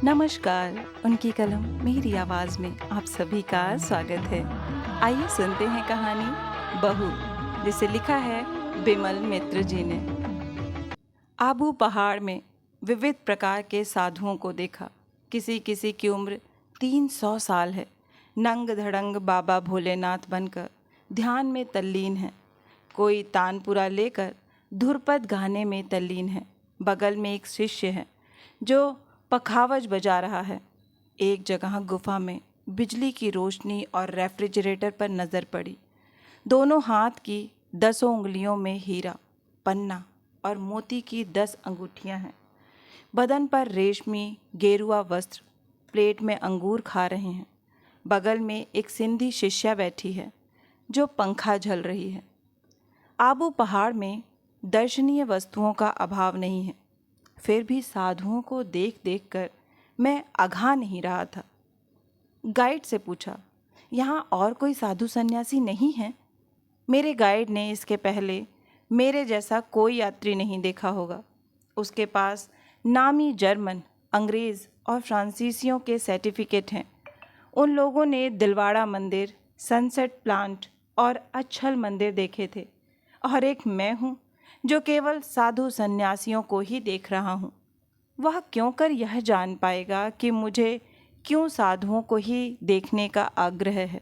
नमस्कार। उनकी कलम मेरी आवाज़ में आप सभी का स्वागत है। आइए सुनते हैं कहानी बहू, जिसे लिखा है बिमल मित्र जी ने। आबू पहाड़ में विविध प्रकार के साधुओं को देखा। किसी किसी की उम्र 300 साल है। नंग धड़ंग बाबा भोलेनाथ बनकर ध्यान में तल्लीन है। कोई तानपुरा लेकर धुरपद गाने में तल्लीन है। बगल में एक शिष्य है जो पखावज बजा रहा है। एक जगह गुफा में बिजली की रोशनी और रेफ्रिजरेटर पर नज़र पड़ी। दोनों हाथ की 10 उंगलियों में हीरा, पन्ना और मोती की 10 अंगूठियां हैं। बदन पर रेशमी गेरुआ वस्त्र, प्लेट में अंगूर खा रहे हैं। बगल में एक सिंधी शिष्या बैठी है जो पंखा झल रही है। आबू पहाड़ में दर्शनीय वस्तुओं का अभाव नहीं है, फिर भी साधुओं को देख देख कर मैं अघा नहीं रहा था। गाइड से पूछा, यहाँ और कोई साधु सन्यासी नहीं है? मेरे गाइड ने इसके पहले मेरे जैसा कोई यात्री नहीं देखा होगा। उसके पास नामी जर्मन, अंग्रेज़ और फ्रांसीसियों के सर्टिफिकेट हैं। उन लोगों ने दिलवाड़ा मंदिर, सनसेट प्लांट और अच्छल मंदिर देखे थे, और एक मैं हूँ जो केवल साधु सन्यासियों को ही देख रहा हूँ। वह क्यों कर यह जान पाएगा कि मुझे क्यों साधुओं को ही देखने का आग्रह है।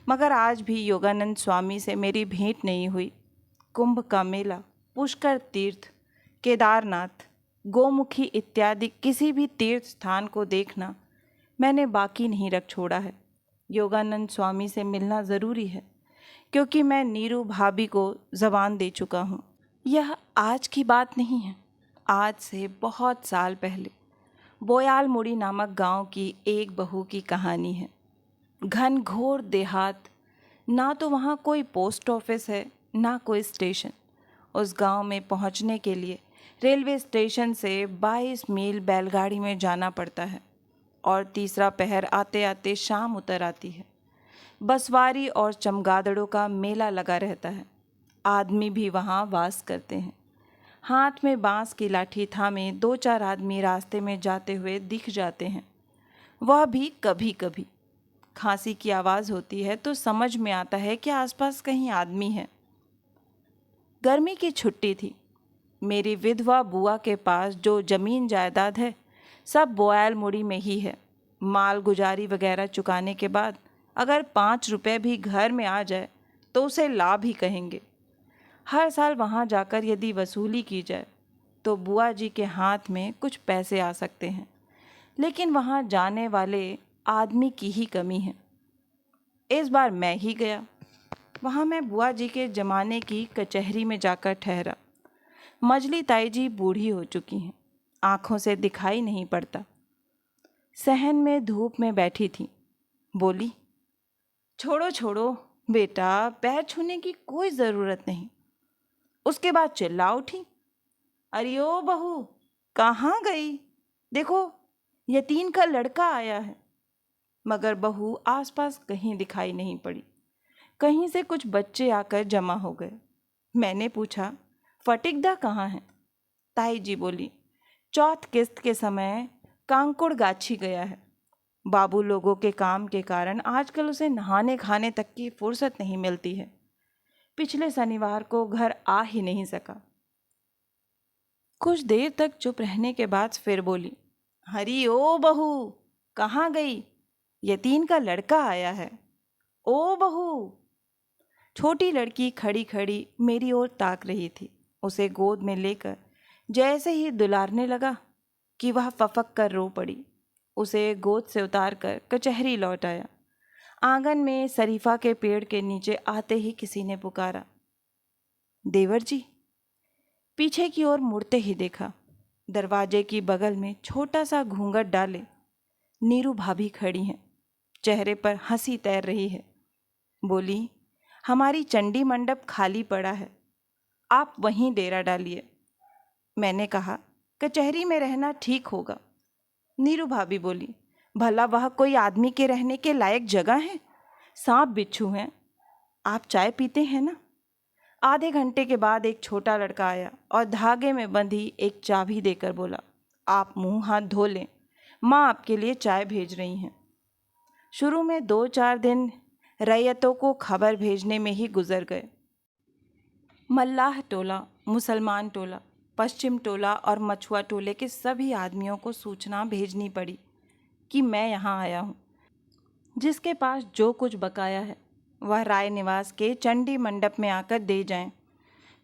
मगर आज भी योगानंद स्वामी से मेरी भेंट नहीं हुई। कुंभ का मेला, पुष्कर तीर्थ, केदारनाथ, गोमुखी इत्यादि किसी भी तीर्थ स्थान को देखना मैंने बाकी नहीं रख छोड़ा है। योगानंद स्वामी से मिलना ज़रूरी है, क्योंकि मैं नीरू भाभी को ज़बान दे चुका हूँ। यह आज की बात नहीं है, आज से बहुत साल पहले बोयालमुड़ी नामक गांव की एक बहू की कहानी है। घनघोर देहात, ना तो वहाँ कोई पोस्ट ऑफिस है ना कोई स्टेशन। उस गांव में पहुँचने के लिए रेलवे स्टेशन से 22 मील बैलगाड़ी में जाना पड़ता है और तीसरा पहर आते आते शाम उतर आती है। बसवारी और चमगादड़ों का मेला लगा रहता है। आदमी भी वहाँ वास करते हैं। हाथ में बांस की लाठी थामे 2-4 आदमी रास्ते में जाते हुए दिख जाते हैं, वह भी कभी कभी। खांसी की आवाज़ होती है तो समझ में आता है कि आसपास कहीं आदमी है। गर्मी की छुट्टी थी। मेरी विधवा बुआ के पास जो ज़मीन जायदाद है सब बोयालमुड़ी में ही है। माल गुजारी वगैरह चुकाने के बाद अगर 5 रुपए भी घर में आ जाए तो उसे लाभ ही कहेंगे। हर साल वहाँ जाकर यदि वसूली की जाए तो बुआ जी के हाथ में कुछ पैसे आ सकते हैं, लेकिन वहाँ जाने वाले आदमी की ही कमी है। इस बार मैं ही गया। वहाँ मैं बुआ जी के ज़माने की कचहरी में जाकर ठहरा। मजली ताई जी बूढ़ी हो चुकी हैं, आँखों से दिखाई नहीं पड़ता। सहन में धूप में बैठी थी। बोली, छोड़ो छोड़ो बेटा, पैर छूने की कोई ज़रूरत नहीं। उसके बाद चिल्ला उठी, अरे ओ बहू, कहाँ गई? देखो, यतीन का लड़का आया है। मगर बहू आसपास कहीं दिखाई नहीं पड़ी। कहीं से कुछ बच्चे आकर जमा हो गए। मैंने पूछा, फटिकदा कहाँ है? ताई जी बोली, चौथ किस्त के समय कांकुड़ गाछी गया है। बाबू लोगों के काम के कारण आजकल उसे नहाने खाने तक की फुर्सत नहीं मिलती है। पिछले शनिवार को घर आ ही नहीं सका। कुछ देर तक चुप रहने के बाद फिर बोली, हरी ओ बहू, कहाँ गई? यतीन का लड़का आया है। ओ बहू। छोटी लड़की खड़ी खड़ी मेरी ओर ताक रही थी। उसे गोद में लेकर जैसे ही दुलारने लगा कि वह फफक कर रो पड़ी। उसे गोद से उतार कर कचहरी लौट आया। आंगन में शरीफा के पेड़ के नीचे आते ही किसी ने पुकारा, देवर जी। पीछे की ओर मुड़ते ही देखा, दरवाजे की बगल में छोटा सा घूंघट डाले नीरू भाभी खड़ी हैं। चेहरे पर हंसी तैर रही है। बोली, हमारी चंडी मंडप खाली पड़ा है, आप वहीं डेरा डालिए। मैंने कहा, कचहरी में रहना ठीक होगा। नीरू भाभी बोली, भला वह कोई आदमी के रहने के लायक जगह है? सांप बिच्छू हैं। आप चाय पीते हैं ना? आधे घंटे के बाद एक छोटा लड़का आया और धागे में बंधी एक चाबी देकर बोला, आप मुंह हाथ धो लें, माँ आपके लिए चाय भेज रही हैं। शुरू में 2-4 दिन रैयतों को खबर भेजने में ही गुजर गए। मल्लाह टोला, मुसलमान टोला, पश्चिम टोला और मछुआ टोले के सभी आदमियों को सूचना भेजनी पड़ी कि मैं यहाँ आया हूँ। जिसके पास जो कुछ बकाया है वह राय निवास के चंडी मंडप में आकर दे जाएं।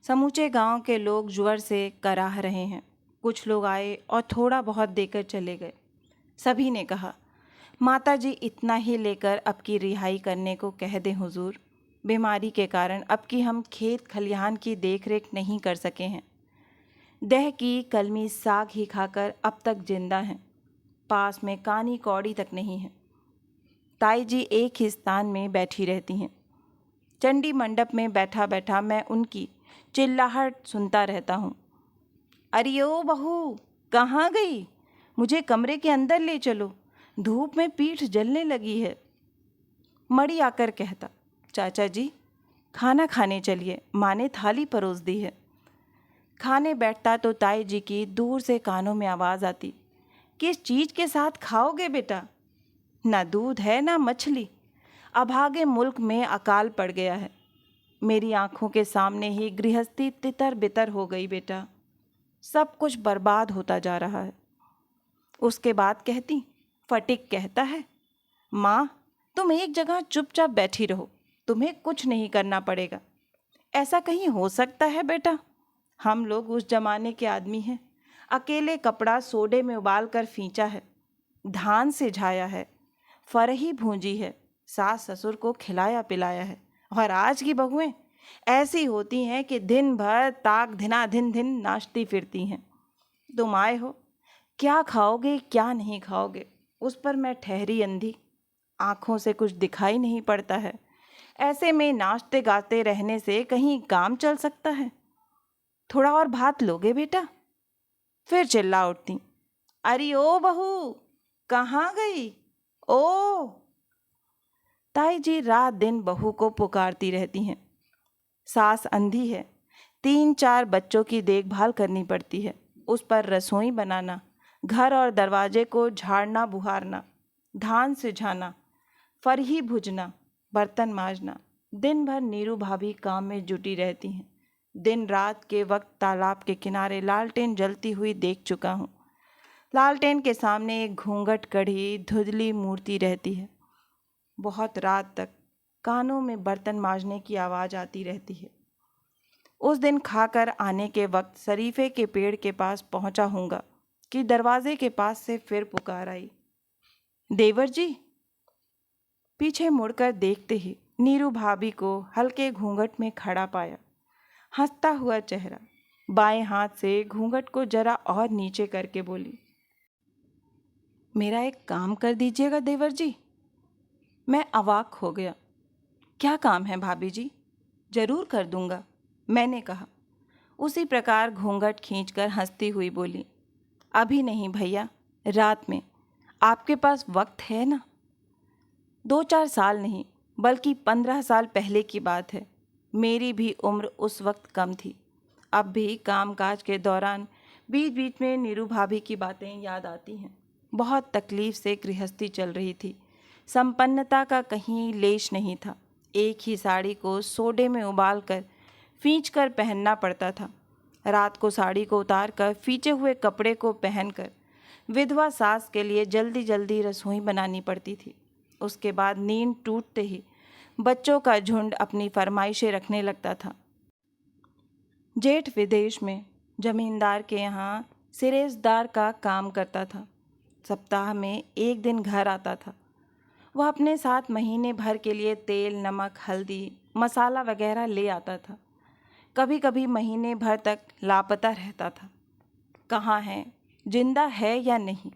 समूचे गांव के लोग ज्वर से कराह रहे हैं। कुछ लोग आए और थोड़ा बहुत देकर चले गए। सभी ने कहा, माताजी इतना ही लेकर अब की रिहाई करने को कह दें हुजूर। बीमारी के कारण अब की हम खेत खलिहान की देखरेख नहीं कर सके हैं। दह की कलमी साग ही खाकर अब तक जिंदा हैं। पास में कानी कौड़ी तक नहीं है। ताई जी एक ही स्थान में बैठी रहती हैं। चंडी मंडप में बैठा बैठा मैं उनकी चिल्लाहट सुनता रहता हूँ। अरे ओ बहू, कहाँ गई? मुझे कमरे के अंदर ले चलो, धूप में पीठ जलने लगी है। मड़ी आकर कहता, चाचा जी खाना खाने चलिए, माँ ने थाली परोस दी है। खाने बैठता तो ताई जी की दूर से कानों में आवाज़ आती, किस चीज़ के साथ खाओगे बेटा? ना दूध है ना मछली। अभागे मुल्क में अकाल पड़ गया है। मेरी आंखों के सामने ही गृहस्थी तितर बितर हो गई बेटा। सब कुछ बर्बाद होता जा रहा है। उसके बाद कहती, फटिक कहता है, माँ तुम एक जगह चुपचाप बैठी रहो, तुम्हें कुछ नहीं करना पड़ेगा। ऐसा कहीं हो सकता है बेटा? हम लोग उस जमाने के आदमी हैं। अकेले कपड़ा सोडे में उबाल कर फींचा है, धान से झाया है, फरही भूंजी है, सास ससुर को खिलाया पिलाया है। और आज की बहुएं ऐसी होती हैं कि दिन भर ताक धिना धिन धिन नाचती फिरती हैं। तुम आए हो, क्या खाओगे क्या नहीं खाओगे उस पर मैं ठहरी अंधी। आँखों से कुछ दिखाई नहीं पड़ता है। ऐसे में नाचते गाते रहने से कहीं काम चल सकता है? थोड़ा और भात लोगे बेटा? फिर चिल्ला उठती, अरे ओ बहू, कहाँ गई? ओ ताई जी रात दिन बहू को पुकारती रहती हैं। सास अंधी है, 3-4 बच्चों की देखभाल करनी पड़ती है। उस पर रसोई बनाना, घर और दरवाजे को झाड़ना बुहारना, धान सिझाना, फरही भुजना, बर्तन मांजना। दिन भर नीरू भाभी काम में जुटी रहती हैं। दिन रात के वक्त तालाब के किनारे लालटेन जलती हुई देख चुका हूँ। लालटेन के सामने एक घूंघट कढ़ी धुंधली मूर्ति रहती है। बहुत रात तक कानों में बर्तन मांजने की आवाज़ आती रहती है। उस दिन खाकर आने के वक्त शरीफे के पेड़ के पास पहुंचा हूँगा कि दरवाजे के पास से फिर पुकार आई, देवर जी। पीछे मुड़कर देखते ही नीरू भाभी को हल्के घूंघट में खड़ा पाया। हंसता हुआ चेहरा, बाएं हाथ से घूंघट को जरा और नीचे करके बोली, मेरा एक काम कर दीजिएगा देवर जी। मैं अवाक हो गया। क्या काम है भाभी जी? जरूर कर दूंगा, मैंने कहा। उसी प्रकार घूंघट खींचकर हंसती हुई बोली, अभी नहीं भैया, रात में। आपके पास वक्त है ना? 2-4 साल नहीं बल्कि 15 साल पहले की बात है। मेरी भी उम्र उस वक्त कम थी। अब भी कामकाज के दौरान बीच बीच में नीरू भाभी की बातें याद आती हैं। बहुत तकलीफ से गृहस्थी चल रही थी। संपन्नता का कहीं लेश नहीं था। एक ही साड़ी को सोडे में उबाल कर फींच कर पहनना पड़ता था। रात को साड़ी को उतार कर फींचे हुए कपड़े को पहनकर विधवा सास के लिए जल्दी जल्दी रसोई बनानी पड़ती थी। उसके बाद नींद टूटते ही बच्चों का झुंड अपनी फरमाइशें रखने लगता था। जेठ विदेश में जमींदार के यहाँ सिरेसदार का काम करता था। सप्ताह में एक दिन घर आता था। वह अपने साथ महीने भर के लिए तेल, नमक, हल्दी, मसाला वगैरह ले आता था। कभी कभी महीने भर तक लापता रहता था। कहाँ है, जिंदा है या नहीं,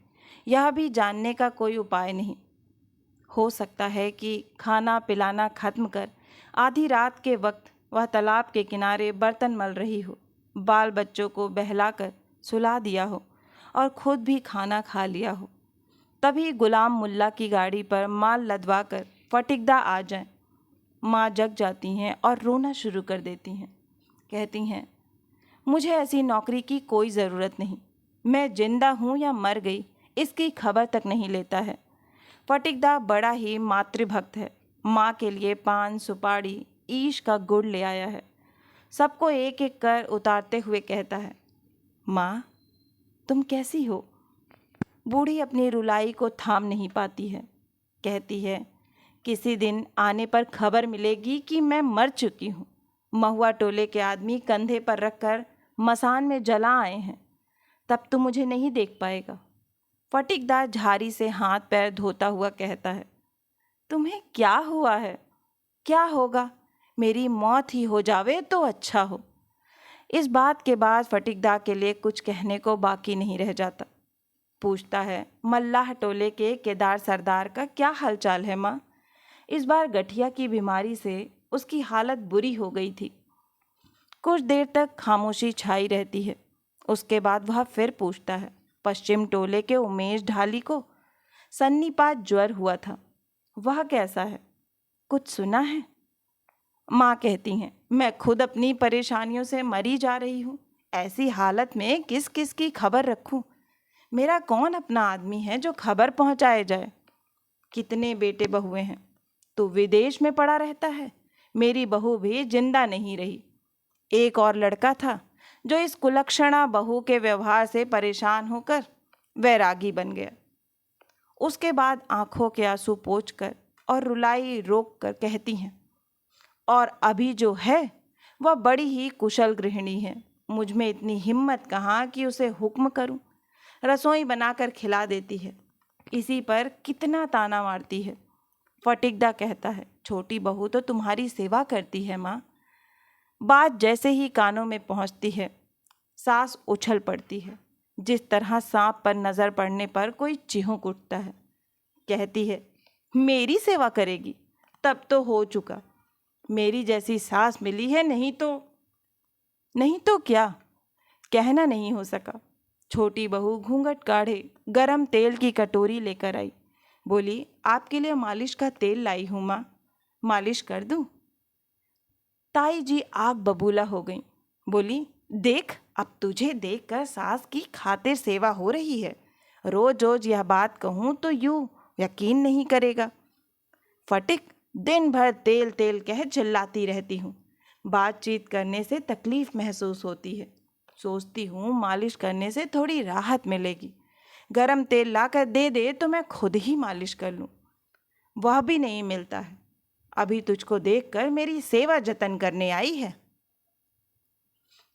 यह भी जानने का कोई उपाय नहीं। हो सकता है कि खाना पिलाना खत्म कर आधी रात के वक्त वह तालाब के किनारे बर्तन मल रही हो, बाल बच्चों को बहलाकर सुला दिया हो और खुद भी खाना खा लिया हो। तभी गुलाम मुल्ला की गाड़ी पर माल लदवा कर फटिकदा आ जाएं। माँ जग जाती हैं और रोना शुरू कर देती हैं। कहती हैं, मुझे ऐसी नौकरी की कोई ज़रूरत नहीं। मैं जिंदा हूँ या मर गई, इसकी खबर तक नहीं लेता है। फटिकदा बड़ा ही मातृभक्त है। माँ के लिए पान, सुपारी, ईश का गुड़ ले आया है। सबको एक एक कर उतारते हुए कहता है, माँ तुम कैसी हो? बूढ़ी अपनी रुलाई को थाम नहीं पाती है। कहती है, किसी दिन आने पर खबर मिलेगी कि मैं मर चुकी हूँ। महुआ टोले के आदमी कंधे पर रखकर मसान में जला आए हैं, तब तो मुझे नहीं देख पाएगा। फटिकदा झाड़ी से हाथ पैर धोता हुआ कहता है, तुम्हें क्या हुआ है? क्या होगा? मेरी मौत ही हो जावे तो अच्छा हो। इस बात के बाद फटिकदा के लिए कुछ कहने को बाकी नहीं रह जाता। पूछता है, मल्लाह टोले के केदार सरदार का क्या हालचाल है माँ? इस बार गठिया की बीमारी से उसकी हालत बुरी हो गई थी। कुछ देर तक खामोशी छाई रहती है। उसके बाद वह फिर पूछता है, पश्चिम टोले के उमेश ढाली को सन्नीपात ज्वर हुआ था, वह कैसा है? कुछ सुना है? माँ कहती हैं, मैं खुद अपनी परेशानियों से मरी जा रही हूँ। ऐसी हालत में किस किस की खबर रखूँ? मेरा कौन अपना आदमी है जो खबर पहुँचाए जाए? कितने बेटे बहुएं हैं, तो विदेश में पड़ा रहता है। मेरी बहू भी जिंदा नहीं रही। एक और लड़का था जो इस कुलक्षणा बहू के व्यवहार से परेशान होकर वैरागी बन गया। उसके बाद आंखों के आंसू पोंछकर और रुलाई रोक कर कहती हैं, और अभी जो है वह बड़ी ही कुशल गृहिणी है। मुझ में इतनी हिम्मत कहाँ कि उसे हुक्म करूं। रसोई बनाकर खिला देती है। इसी पर कितना ताना मारती है। फटिकदा कहता है, छोटी बहू तो तुम्हारी सेवा करती है माँ। बात जैसे ही कानों में पहुँचती है, सांस उछल पड़ती है, जिस तरह सांप पर नज़र पड़ने पर कोई चिहुक उठता है। कहती है, मेरी सेवा करेगी? तब तो हो चुका। मेरी जैसी सास मिली है, नहीं तो क्या? कहना नहीं हो सका। छोटी बहू घूंघट काढ़े गरम तेल की कटोरी लेकर आई। बोली, आपके लिए मालिश का तेल लाई हूँ माँ, मालिश कर दूँ? ताई जी आग बबूला हो गई। बोली, देख, अब तुझे देखकर सास की खातिर सेवा हो रही है। रोज रोज यह बात कहूँ तो यूं यकीन नहीं करेगा। फटिक, दिन भर तेल तेल कह चिल्लाती रहती हूँ। बातचीत करने से तकलीफ महसूस होती है। सोचती हूँ मालिश करने से थोड़ी राहत मिलेगी। गरम तेल लाकर दे दे तो मैं खुद ही मालिश कर लूँ। वह भी नहीं मिलता है। अभी तुझको देखकर मेरी सेवा जतन करने आई है।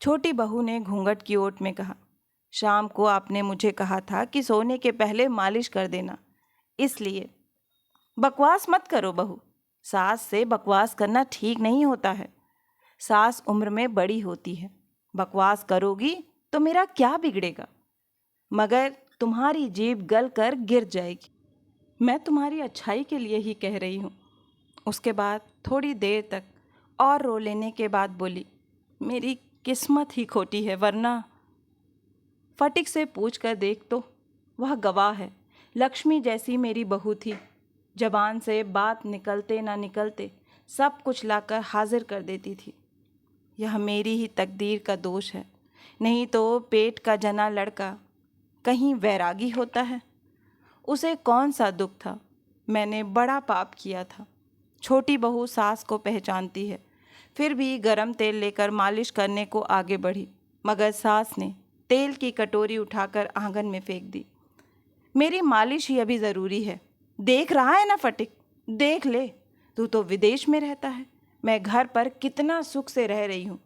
छोटी बहू ने घूंघट की ओट में कहा, शाम को आपने मुझे कहा था कि सोने के पहले मालिश कर देना, इसलिए। बकवास मत करो बहू। सास से बकवास करना ठीक नहीं होता है। सास उम्र में बड़ी होती है। बकवास करोगी तो मेरा क्या बिगड़ेगा? मगर तुम्हारी जीभ गल कर गिर जाएगी। मैं तुम्हारी अच्छाई के लिए ही कह रही हूँ। उसके बाद थोड़ी देर तक और रो लेने के बाद बोली, मेरी किस्मत ही खोटी है, वरना। फटिक से पूछ कर देख तो, वह गवाह है। लक्ष्मी जैसी मेरी बहू थी। जबान से बात निकलते ना निकलते सब कुछ लाकर हाजिर कर देती थी। यह मेरी ही तकदीर का दोष है। नहीं तो पेट का जना लड़का कहीं वैरागी होता है। उसे कौन सा दुख था? मैंने बड़ा पाप किया था। छोटी बहू सास को पहचानती है, फिर भी गरम तेल लेकर मालिश करने को आगे बढ़ी, मगर सास ने तेल की कटोरी उठाकर आंगन में फेंक दी। मेरी मालिश ही अभी ज़रूरी है। देख रहा है ना फटिक, देख ले। तू तो विदेश में रहता है, मैं घर पर कितना सुख से रह रही हूँ।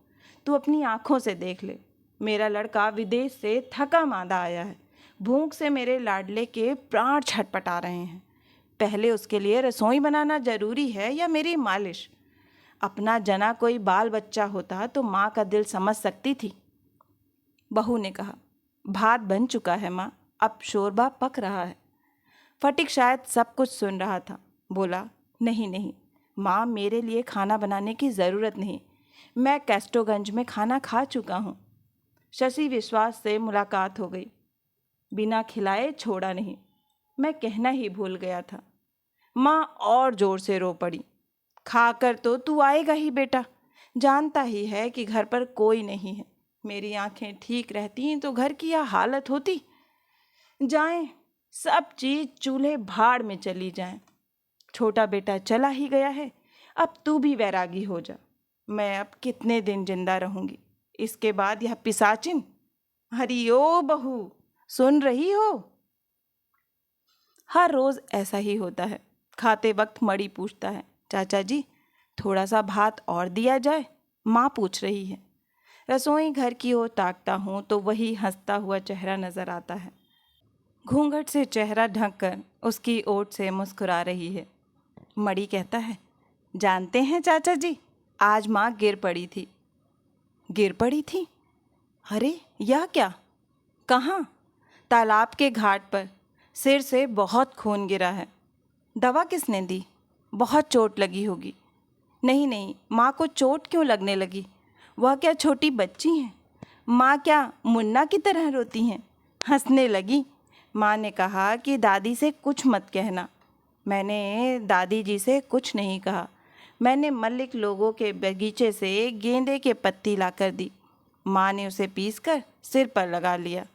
तू अपनी आँखों से देख ले। मेरा लड़का विदेश से थका मांदा आया है। भूख से मेरे लाडले के प्राण छटपटा रहे हैं। पहले उसके लिए रसोई बनाना जरूरी है या मेरी मालिश? अपना जना कोई बाल बच्चा होता तो माँ का दिल समझ सकती थी। बहू ने कहा, भात बन चुका है माँ, अब शोरबा पक रहा है। फटिक शायद सब कुछ सुन रहा था। बोला, नहीं नहीं माँ, मेरे लिए खाना बनाने की ज़रूरत नहीं। मैं कैस्टोगंज में खाना खा चुका हूँ। शशि विश्वास से मुलाकात हो गई। बिना खिलाए छोड़ा नहीं। मैं कहना ही भूल गया था। माँ और ज़ोर से रो पड़ी। खाकर तो तू आएगा ही बेटा, जानता ही है कि घर पर कोई नहीं है। मेरी आंखें ठीक रहती तो घर की यह हालत होती। जाएं, सब चीज चूल्हे भाड़ में चली जाए। छोटा बेटा चला ही गया है, अब तू भी वैरागी हो जा। मैं अब कितने दिन जिंदा रहूंगी, इसके बाद यह पिशाचिन। हरी ओ बहू, सुन रही हो? हर रोज ऐसा ही होता है। खाते वक्त मड़ी पूछता है, चाचा जी थोड़ा सा भात और दिया जाए? माँ पूछ रही है। रसोई घर की ओर ताकता हूँ तो वही हंसता हुआ चेहरा नजर आता है। घूंघट से चेहरा ढककर उसकी ओट से मुस्कुरा रही है। मड़ी कहता है, जानते हैं चाचा जी, आज माँ गिर पड़ी थी। गिर पड़ी थी? अरे यह क्या? कहाँ? तालाब के घाट पर। सिर से बहुत खून गिरा है। दवा किसने दी? बहुत चोट लगी होगी। नहीं नहीं, माँ को चोट क्यों लगने लगी? वह क्या छोटी बच्ची हैं? माँ क्या मुन्ना की तरह रोती हैं? हंसने लगी। माँ ने कहा कि दादी से कुछ मत कहना। मैंने दादी जी से कुछ नहीं कहा। मैंने मल्लिक लोगों के बगीचे से गेंदे के पत्ती लाकर दी। माँ ने उसे पीसकर सिर पर लगा लिया।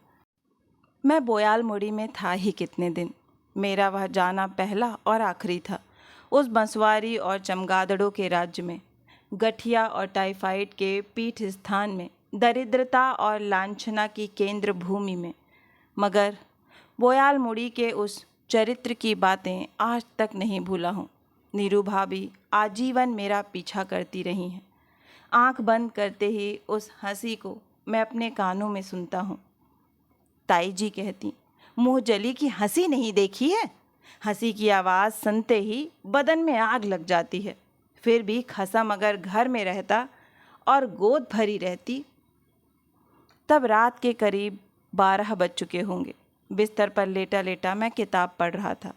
मैं बोयाल मुड़ी में था ही कितने दिन। मेरा वह जाना पहला और आखिरी था। उस बंसवारी और चमगादड़ों के राज्य में, गठिया और टाइफाइड के पीठ स्थान में, दरिद्रता और लांछना की केंद्र भूमि में। मगर बोयाल मुड़ी के उस चरित्र की बातें आज तक नहीं भूला हूँ। नीरू भाभी आजीवन मेरा पीछा करती रही हैं। आंख बंद करते ही उस हंसी को मैं अपने कानों में सुनता हूँ। ताई जी कहती, मुँह जली की हंसी नहीं देखी है? हंसी की आवाज़ सुनते ही बदन में आग लग जाती है। फिर भी खसम अगर घर में रहता और गोद भरी रहती। तब रात के करीब 12 बज चुके होंगे। बिस्तर पर लेटा लेटा मैं किताब पढ़ रहा था।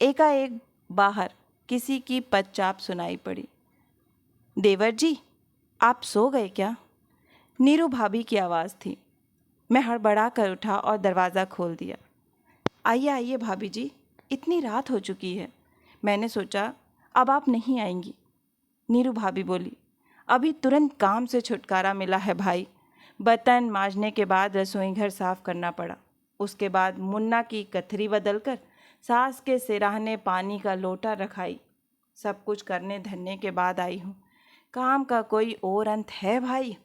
एकाएक बाहर किसी की पदचाप सुनाई पड़ी। देवर जी, आप सो गए क्या? नीरू भाभी की आवाज़ थी। मैं हड़बड़ा कर उठा और दरवाज़ा खोल दिया। आइए आइए भाभी जी, इतनी रात हो चुकी है। मैंने सोचा अब आप नहीं आएंगी। नीरू भाभी बोली, अभी तुरंत काम से छुटकारा मिला है भाई। बर्तन मांजने के बाद रसोई घर साफ करना पड़ा। उसके बाद मुन्ना की कथरी बदलकर सास के सिराहने पानी का लोटा रखाई। सब कुछ करने धरने के बाद आई हूँ। काम का कोई और अंत है भाई?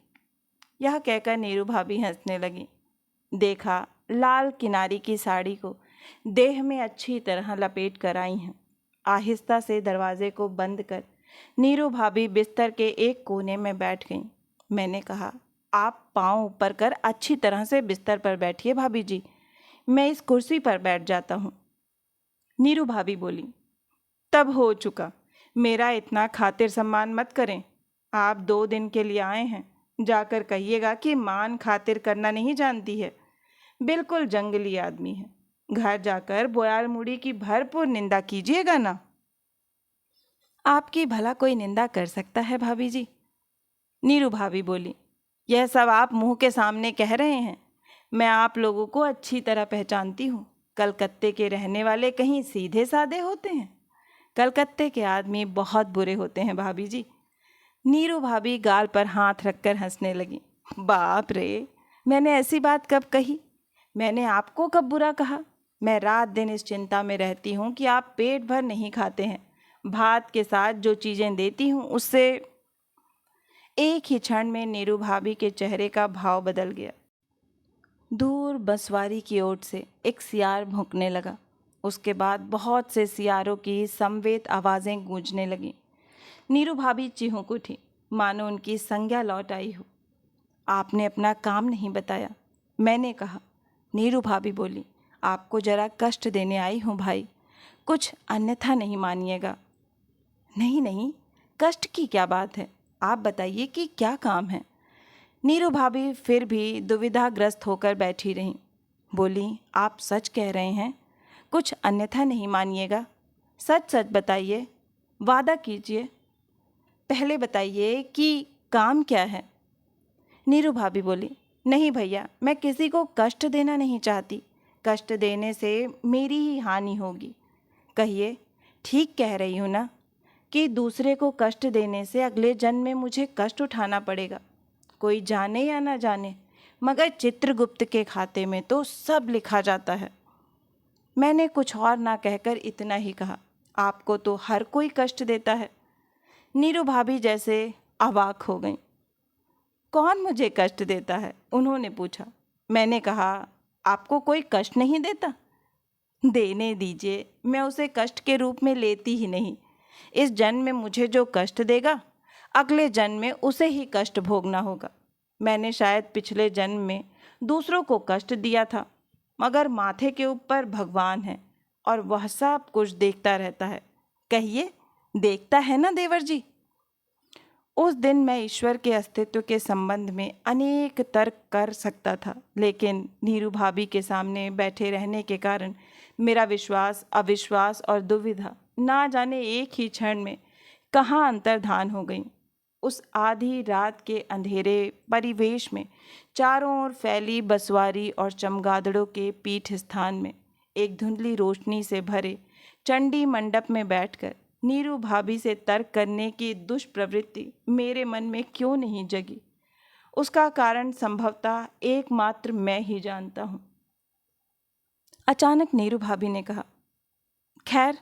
यह कहकर नीरू भाभी हंसने लगी। देखा, लाल किनारी की साड़ी को देह में अच्छी तरह लपेट कर आई हैं। आहिस्ता से दरवाजे को बंद कर नीरू भाभी बिस्तर के एक कोने में बैठ गईं। मैंने कहा, आप पाँव ऊपर कर अच्छी तरह से बिस्तर पर बैठिए भाभी जी, मैं इस कुर्सी पर बैठ जाता हूँ। नीरू भाभी बोली, तब हो चुका, मेरा इतना खातिर सम्मान मत करें। आप 2 दिन के लिए आए हैं, जाकर कहिएगा कि मान खातिर करना नहीं जानती है, बिल्कुल जंगली आदमी है। घर जाकर बोयाल मुड़ी की भरपूर निंदा कीजिएगा ना। आपकी भला कोई निंदा कर सकता है भाभी जी? नीरू भाभी बोली, यह सब आप मुंह के सामने कह रहे हैं। मैं आप लोगों को अच्छी तरह पहचानती हूँ। कलकत्ते के रहने वाले कहीं सीधे साधे होते हैं? कलकत्ते के आदमी बहुत बुरे होते हैं भाभी जी। नीरू भाभी गाल पर हाथ रखकर हंसने लगी। बाप रे, मैंने ऐसी बात कब कही? मैंने आपको कब बुरा कहा? मैं रात दिन इस चिंता में रहती हूँ कि आप पेट भर नहीं खाते हैं। भात के साथ जो चीज़ें देती हूँ उससे। एक ही क्षण में नीरू भाभी के चेहरे का भाव बदल गया। दूर बंसवारी की ओर से एक सियार भौंकने लगा। उसके बाद बहुत से सियारों की समवेत आवाज़ें गूंजने लगीं। नीरू भाभी चिहुक उठी, मानो उनकी संज्ञा लौट आई हो। आपने अपना काम नहीं बताया, मैंने कहा। नीरू भाभी बोली, आपको जरा कष्ट देने आई हूँ भाई, कुछ अन्यथा नहीं मानिएगा। नहीं नहीं, कष्ट की क्या बात है, आप बताइए कि क्या काम है। नीरू भाभी फिर भी दुविधाग्रस्त होकर बैठी रहीं। बोली, आप सच कह रहे हैं, कुछ अन्यथा नहीं मानिएगा? सच सच बताइए, वादा कीजिए। पहले बताइए कि काम क्या है। नीरू भाभी बोली, नहीं भैया, मैं किसी को कष्ट देना नहीं चाहती। कष्ट देने से मेरी ही हानि होगी। कहिए, ठीक कह रही हूँ ना कि दूसरे को कष्ट देने से अगले जन्म में मुझे कष्ट उठाना पड़ेगा। कोई जाने या ना जाने, मगर चित्रगुप्त के खाते में तो सब लिखा जाता है। मैंने कुछ और ना कहकर इतना ही कहा, आपको तो हर कोई कष्ट देता है। नीरू भाभी जैसे अवाक हो गईं। कौन मुझे कष्ट देता है? उन्होंने पूछा। मैंने कहा, आपको कोई कष्ट नहीं देता? देने दीजिए, मैं उसे कष्ट के रूप में लेती ही नहीं। इस जन्म में मुझे जो कष्ट देगा, अगले जन्म में उसे ही कष्ट भोगना होगा। मैंने शायद पिछले जन्म में दूसरों को कष्ट दिया था, मगर माथे के ऊपर भगवान है और वह सब कुछ देखता रहता है। कहिए, देखता है ना देवर जी? उस दिन मैं ईश्वर के अस्तित्व के संबंध में अनेक तर्क कर सकता था, लेकिन नीरू भाभी के सामने बैठे रहने के कारण मेरा विश्वास, अविश्वास और दुविधा ना जाने एक ही क्षण में कहाँ अंतर्धान हो गई। उस आधी रात के अंधेरे परिवेश में चारों ओर फैली बसवारी और चमगादड़ों के पीठ स्थान में एक धुंधली रोशनी से भरे चंडी मंडप में बैठकर नीरू भाभी से तर्क करने की दुष्प्रवृत्ति मेरे मन में क्यों नहीं जगी? उसका कारण संभवतः एकमात्र मैं ही जानता हूँ। अचानक नीरू भाभी ने कहा, खैर,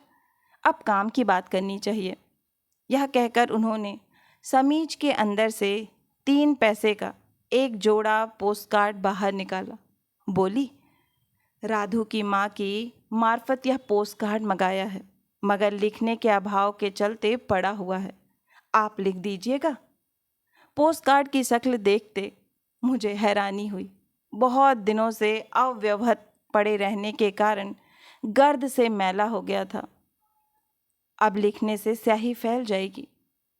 अब काम की बात करनी चाहिए। यह कहकर उन्होंने समीज के अंदर से 3 पैसे का एक जोड़ा पोस्टकार्ड बाहर निकाला। बोली, राधु की माँ की मार्फत यह पोस्टकार्ड मंगाया है, मगर लिखने के अभाव के चलते पड़ा हुआ है। आप लिख दीजिएगा। पोस्टकार्ड की शक्ल देखते मुझे हैरानी हुई। बहुत दिनों से अव्यवहत पड़े रहने के कारण गर्द से मैला हो गया था। अब लिखने से स्याही फैल जाएगी।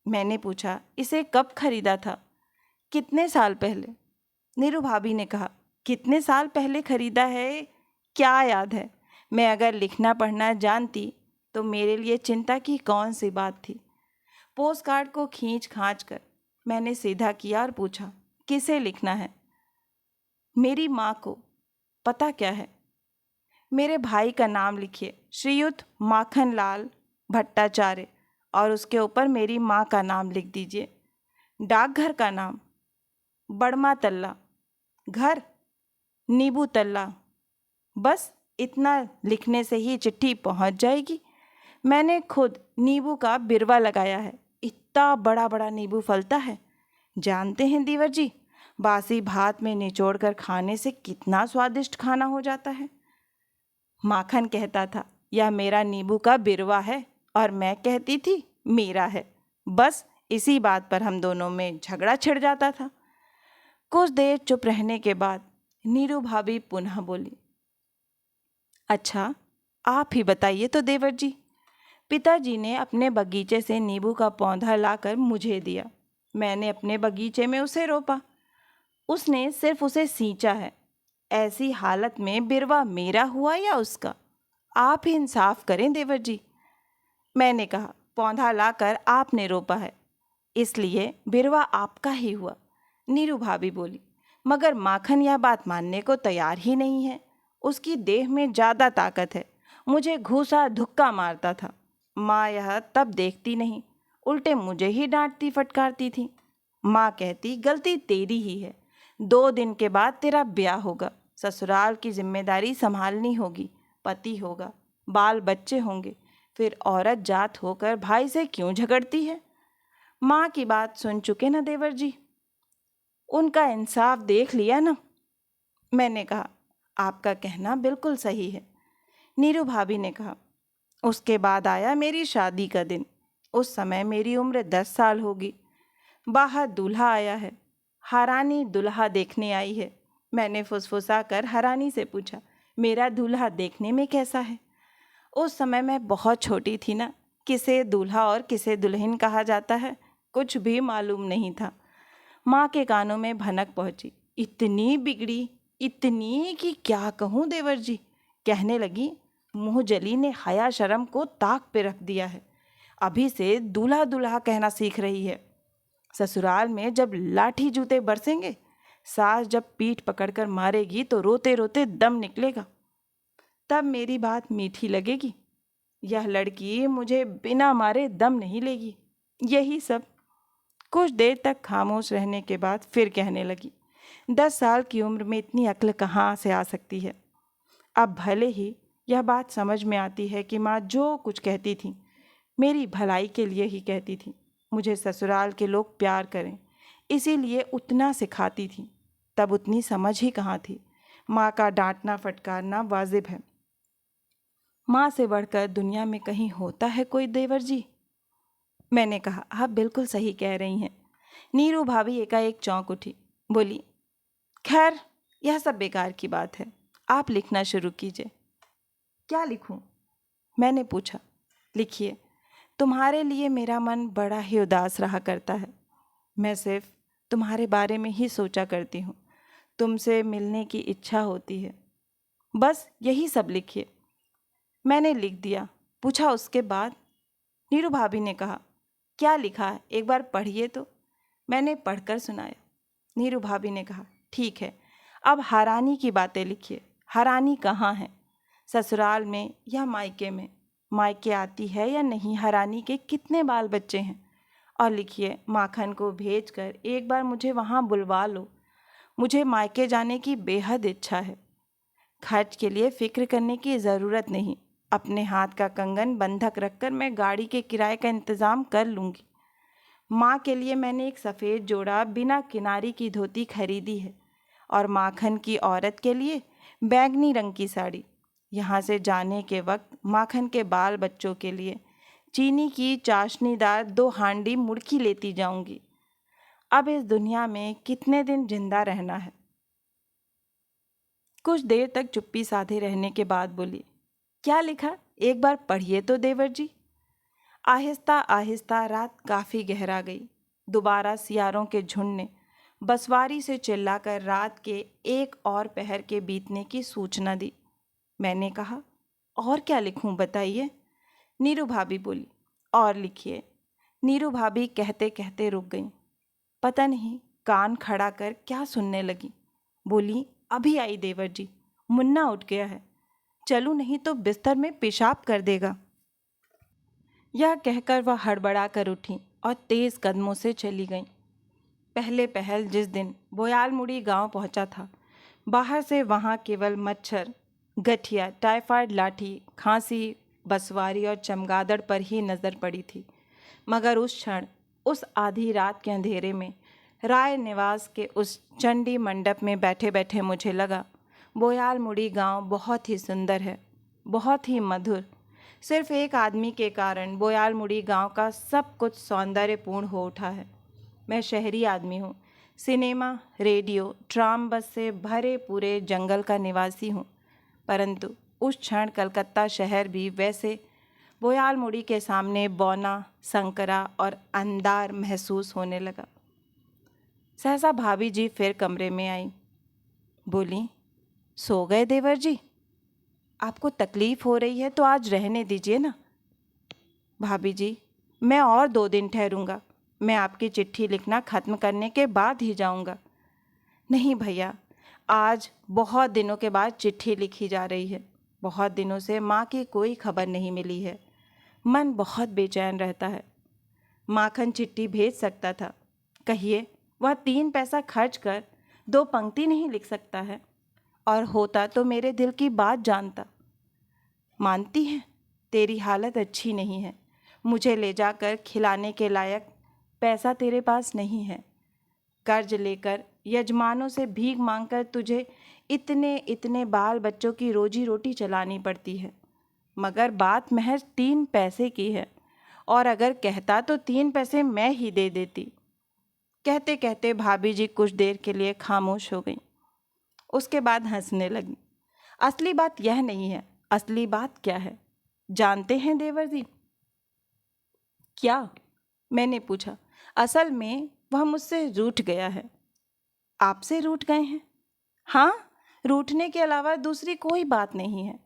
मैंने पूछा, इसे कब खरीदा था? कितने साल पहले? नीरू भाभी ने कहा, कितने साल पहले खरीदा है क्या याद है? मैं अगर लिखना पढ़ना जानती तो मेरे लिए चिंता की कौन सी बात थी। पोस्टकार्ड को खींच खांच कर मैंने सीधा किया और पूछा, किसे लिखना है? मेरी माँ को। पता क्या है? मेरे भाई का नाम लिखिए, श्रीयुत माखनलाल भट्टाचार्य, और उसके ऊपर मेरी माँ का नाम लिख दीजिए। डाकघर का नाम बड़मा तल्ला, घर नींबू तल्ला। बस इतना लिखने से ही चिट्ठी पहुंच जाएगी। मैंने खुद नींबू का बिरवा लगाया है। इतना बड़ा बड़ा नींबू फलता है। जानते हैं देवर जी, बासी भात में निचोड़ कर खाने से कितना स्वादिष्ट खाना हो जाता है। माखन कहता था, यह मेरा नींबू का बिरवा है, और मैं कहती थी मेरा है। बस इसी बात पर हम दोनों में झगड़ा छिड़ जाता था। कुछ देर चुप रहने के बाद नीरू भाभी पुनः बोली, अच्छा, आप ही बताइए तो देवर जी। पिताजी ने अपने बगीचे से नींबू का पौधा लाकर मुझे दिया। मैंने अपने बगीचे में उसे रोपा। उसने सिर्फ उसे सींचा है। ऐसी हालत में बिरवा मेरा हुआ या उसका? आप ही इंसाफ करें देवर जी। मैंने कहा, पौधा लाकर आपने रोपा है, इसलिए बिरवा आपका ही हुआ। नीरू भाभी बोली, मगर माखन यह बात मानने को तैयार ही नहीं है। उसकी देह में ज़्यादा ताकत है। मुझे घूसा धुक्का मारता था। माँ यह तब देखती नहीं, उल्टे मुझे ही डांटती फटकारती थी। माँ कहती, गलती तेरी ही है। 2 दिन के बाद तेरा ब्याह होगा, ससुराल की जिम्मेदारी संभालनी होगी, पति होगा, बाल बच्चे होंगे, फिर औरत जात होकर भाई से क्यों झगड़ती है? माँ की बात सुन चुके ना देवर जी, उनका इंसाफ देख लिया ना। मैंने कहा, आपका कहना बिल्कुल सही है। नीरू भाभी ने कहा, उसके बाद आया मेरी शादी का दिन। उस समय मेरी उम्र 10 साल होगी। बाहर दूल्हा आया है। हरानी दूल्हा देखने आई है। मैंने फुसफुसा कर हरानी से पूछा, मेरा दूल्हा देखने में कैसा है? उस समय मैं बहुत छोटी थी ना, किसे दूल्हा और किसे दुल्हन कहा जाता है कुछ भी मालूम नहीं था। माँ के कानों में भनक पहुँची, इतनी बिगड़ी, इतनी कि क्या कहूँ देवर जी। कहने लगी, मुँह जली ने हया शर्म को ताक पे रख दिया है। अभी से दूल्हा दूल्हा कहना सीख रही है। ससुराल में जब लाठी जूते बरसेंगे, सास जब पीठ पकड़कर मारेगी तो रोते रोते दम निकलेगा, तब मेरी बात मीठी लगेगी। यह लड़की मुझे बिना मारे दम नहीं लेगी। यही सब। कुछ देर तक खामोश रहने के बाद फिर कहने लगी, 10 साल की उम्र में इतनी अक्ल कहाँ से आ सकती है? अब भले ही यह बात समझ में आती है कि माँ जो कुछ कहती थी मेरी भलाई के लिए ही कहती थी। मुझे ससुराल के लोग प्यार करें इसीलिए उतना सिखाती थी। तब उतनी समझ ही कहाँ थी। माँ का डांटना फटकारना वाजिब है। माँ से बढ़कर दुनिया में कहीं होता है कोई देवर जी? मैंने कहा, आप बिल्कुल सही कह रही हैं। नीरू भाभी एकाएक चौंक उठी, बोली, खैर यह सब बेकार की बात है, आप लिखना शुरू कीजिए। क्या लिखूं? मैंने पूछा। लिखिए, तुम्हारे लिए मेरा मन बड़ा ही उदास रहा करता है। मैं सिर्फ तुम्हारे बारे में ही सोचा करती हूँ। तुमसे मिलने की इच्छा होती है। बस यही सब लिखिए। मैंने लिख दिया। पूछा, उसके बाद? नीरू भाभी ने कहा, क्या लिखा है, एक बार पढ़िए तो। मैंने पढ़कर सुनाया। नीरू भाभी ने कहा, ठीक है, अब हरानी की बातें लिखिए। हरानी कहाँ है, ससुराल में या मायके में? मायके आती है या नहीं? हरानी के कितने बाल बच्चे हैं? और लिखिए, माखन को भेजकर एक बार मुझे वहाँ बुलवा लो। मुझे मायके जाने की बेहद इच्छा है। खर्च के लिए फिक्र करने की ज़रूरत नहीं। अपने हाथ का कंगन बंधक रखकर मैं गाड़ी के किराए का इंतज़ाम कर लूँगी। माँ के लिए मैंने एक सफ़ेद जोड़ा बिना किनारी की धोती खरीदी है और माखन की औरत के लिए बैंगनी रंग की साड़ी। यहाँ से जाने के वक्त माखन के बाल बच्चों के लिए चीनी की चाशनीदार 2 हांडी मुड़की लेती जाऊंगी। अब इस दुनिया में कितने दिन जिंदा रहना है। कुछ देर तक चुप्पी साधे रहने के बाद बोली, क्या लिखा, एक बार पढ़िए तो देवर जी। आहिस्ता आहिस्ता रात काफ़ी गहरा गई। दोबारा सियारों के झुंड ने बसवारी से चिल्लाकर रात के एक और पहर के बीतने की सूचना दी। मैंने कहा, और क्या लिखूं बताइए। नीरू भाभी बोली, और लिखिए। नीरू भाभी कहते कहते रुक गईं। पता नहीं कान खड़ा कर क्या सुनने लगी। बोली, अभी आई देवर जी, मुन्ना उठ गया है, चलूं नहीं तो बिस्तर में पेशाब कर देगा। यह कहकर वह हड़बड़ा कर उठी और तेज कदमों से चली गईं। पहले पहल जिस दिन बोयालमुड़ी गांव पहुंचा था, बाहर से वहां केवल मच्छर, गठिया, टाइफाइड, लाठी, खांसी, बसवारी और चमगादड़ पर ही नज़र पड़ी थी। मगर उस क्षण, उस आधी रात के अंधेरे में राय निवास के उस चंडी मंडप में बैठे बैठे मुझे लगा बोयालमुड़ी गांव बहुत ही सुंदर है, बहुत ही मधुर। सिर्फ एक आदमी के कारण बोयालमुड़ी गांव का सब कुछ सौंदर्यपूर्ण हो उठा है। मैं शहरी आदमी हूँ, सिनेमा, रेडियो, ट्राम बस से भरे पूरे जंगल का निवासी हूँ, परंतु उस क्षण कलकत्ता शहर भी वैसे बोयालमुड़ी के सामने बौना, संकरा और अंधार महसूस होने लगा। सहसा भाभी जी फिर कमरे में आई। बोली, सो गए देवर जी? आपको तकलीफ हो रही है तो आज रहने दीजिए ना। भाभी जी, मैं और 2 दिन ठहरूंगा। मैं आपकी चिट्ठी लिखना ख़त्म करने के बाद ही जाऊंगा। नहीं भैया, आज बहुत दिनों के बाद चिट्ठी लिखी जा रही है। बहुत दिनों से माँ की कोई खबर नहीं मिली है। मन बहुत बेचैन रहता है। माखन चिट्ठी भेज सकता था। कहिए, वह 3 पैसा खर्च कर 2 पंक्ति नहीं लिख सकता है, और होता तो मेरे दिल की बात जानता। मानती है, तेरी हालत अच्छी नहीं है। मुझे ले जाकर खिलाने के लायक पैसा तेरे पास नहीं है। कर्ज लेकर, यजमानों से भीख मांगकर तुझे इतने इतने बाल बच्चों की रोजी रोटी चलानी पड़ती है। मगर बात महज 3 पैसे की है, और अगर कहता तो 3 पैसे मैं ही दे देती। कहते कहते भाभी जी कुछ देर के लिए खामोश हो गई। उसके बाद हंसने लगी। असली बात यह नहीं है। असली बात क्या है जानते हैं देवर जी? क्या? मैंने पूछा। असल में वह मुझसे रूठ गया है। आपसे रूठ गए हैं? हाँ, रूठने के अलावा दूसरी कोई बात नहीं है।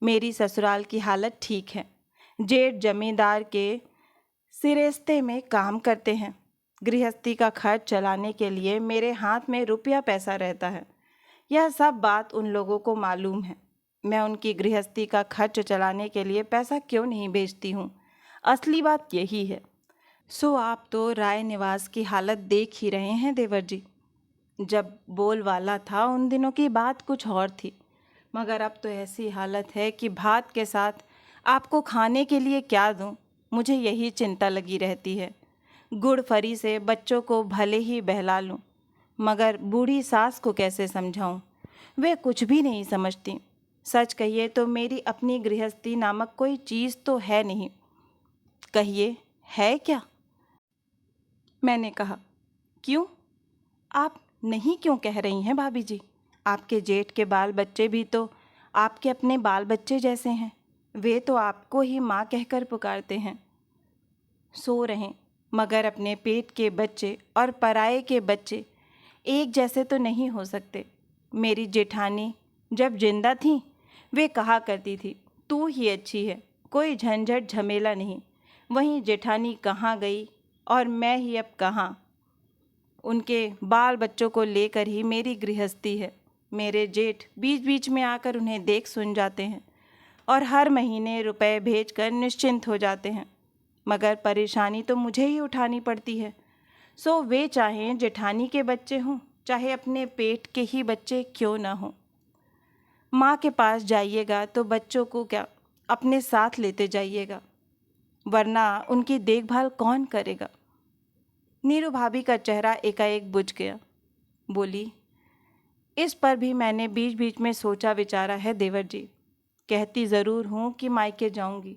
मेरी ससुराल की हालत ठीक है। जेठ जमींदार के सिरेस्ते में काम करते हैं। गृहस्थी का खर्च चलाने के लिए मेरे हाथ में रुपया पैसा रहता है। यह सब बात उन लोगों को मालूम है। मैं उनकी गृहस्थी का खर्च चलाने के लिए पैसा क्यों नहीं भेजती हूँ, असली बात यही है। सो आप तो राय निवास की हालत देख ही रहे हैं देवर जी। जब बोलवाला था उन दिनों की बात कुछ और थी। मगर अब तो ऐसी हालत है कि भात के साथ आपको खाने के लिए क्या दूं, मुझे यही चिंता लगी रहती है। गुड़ फरी से बच्चों को भले ही बहला लूं, मगर बूढ़ी सास को कैसे समझाऊं? वे कुछ भी नहीं समझती। सच कहिए तो मेरी अपनी गृहस्थी नामक कोई चीज़ तो है नहीं। कहिए, है क्या? मैंने कहा। क्यों? आप नहीं क्यों कह रही हैं भाभी जी? आपके जेठ के बाल बच्चे भी तो आपके अपने बाल बच्चे जैसे हैं। वे तो आपको ही माँ कहकर पुकारते हैं। सो रहें, मगर अपने पेट के बच्चे और पराये के बच्चे एक जैसे तो नहीं हो सकते। मेरी जेठानी जब जिंदा थी, वे कहा करती थी, तू ही अच्छी है, कोई झंझट झमेला नहीं। वहीं जेठानी कहाँ गई और मैं ही अब कहाँ। उनके बाल बच्चों को लेकर ही मेरी गृहस्थी है। मेरे जेठ बीच बीच में आकर उन्हें देख सुन जाते हैं और हर महीने रुपए भेजकर निश्चिंत हो जाते हैं, मगर परेशानी तो मुझे ही उठानी पड़ती है। सो वे चाहें जेठानी के बच्चे हों, चाहे अपने पेट के ही बच्चे क्यों ना हों। माँ के पास जाइएगा तो बच्चों को क्या अपने साथ लेते जाइएगा, वरना उनकी देखभाल कौन करेगा। नीरू भाभी का चेहरा एकाएक बुझ गया। बोली, इस पर भी मैंने बीच बीच में सोचा विचारा है देवर जी। कहती ज़रूर हूँ कि मायके जाऊँगी,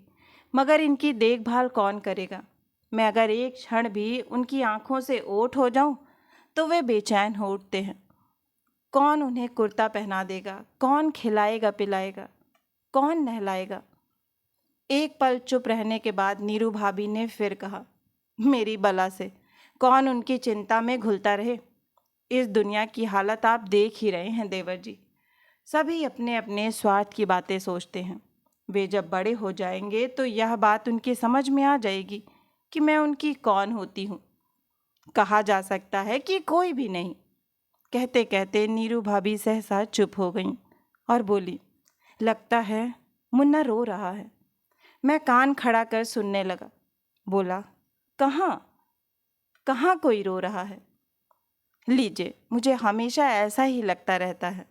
मगर इनकी देखभाल कौन करेगा। मैं अगर एक क्षण भी उनकी आंखों से ओट हो जाऊं तो वे बेचैन हो उठते हैं। कौन उन्हें कुर्ता पहना देगा, कौन खिलाएगा पिलाएगा, कौन नहलाएगा। एक पल चुप रहने के बाद नीरू भाभी ने फिर कहा, मेरी बला से कौन उनकी चिंता में घुलता रहे। इस दुनिया की हालत आप देख ही रहे हैं देवर जी। सभी अपने अपने स्वार्थ की बातें सोचते हैं। वे जब बड़े हो जाएंगे तो यह बात उनकी समझ में आ जाएगी कि मैं उनकी कौन होती हूँ। कहा जा सकता है कि कोई भी नहीं। कहते कहते नीरू भाभी सहसा चुप हो गईं और बोली, लगता है मुन्ना रो रहा है। मैं कान खड़ा कर सुनने लगा। बोला, कहाँ कहाँ कोई रो रहा है? लीजिए, मुझे हमेशा ऐसा ही लगता रहता है।